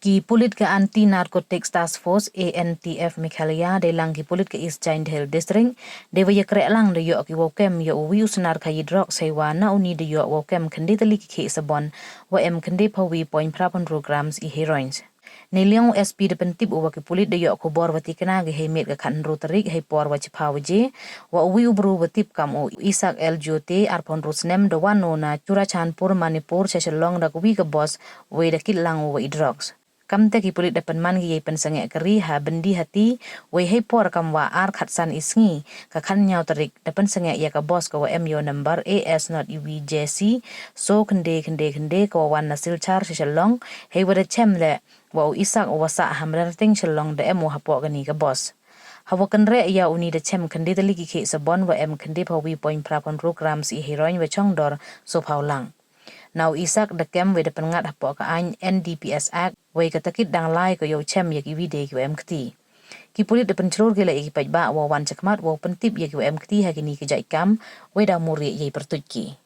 Ki pulit ke anti narcotics task force ANTF Meghalaya deilang ki pulit ke East Jaiñtia district dewa ye krek lang de yo ki wokem yo wi usnar khayi drug sewa na uni de yo wokem khandi tali ki sabon wa em khandi phawi point prapon programs I heroines Niliang SP de pentip uwa ki pulit de yo ko bor wati kana ge hemet ke khan rotarik he por wa chiphawaje wa wi ubru watip kam o Isak LJT arpon rusnem de wano na Curachanpur Manipur Shillong da wi ke boss we de kitlang wa drugs Kamte ki pulit dapan man gi pen sange keri ha bendi hati we he por kam wa ar khatsan isngi ka khan nyaw tarik dapan sange ya ka boss ko MO number AS not UVJC so kende ko wan nasil char Shillong he wada chemle wa Isak wasa hamrar ting Shillong de MO hapo gani ka boss Hawakan re ya uni de chem kende tali ki sabon wa em kende pawi point prapon programs I heroin wa chongdor so paulang Now Isak the kem we the pengat hapo ka an NDPS Act we katakit dang lai ko yo chem yak ibide ki MKT. Ki pulit de pencrur gila iki pajba wa wan chakmat wa pentip yak MKT hagini ki jaikam we da muri ye pertutki.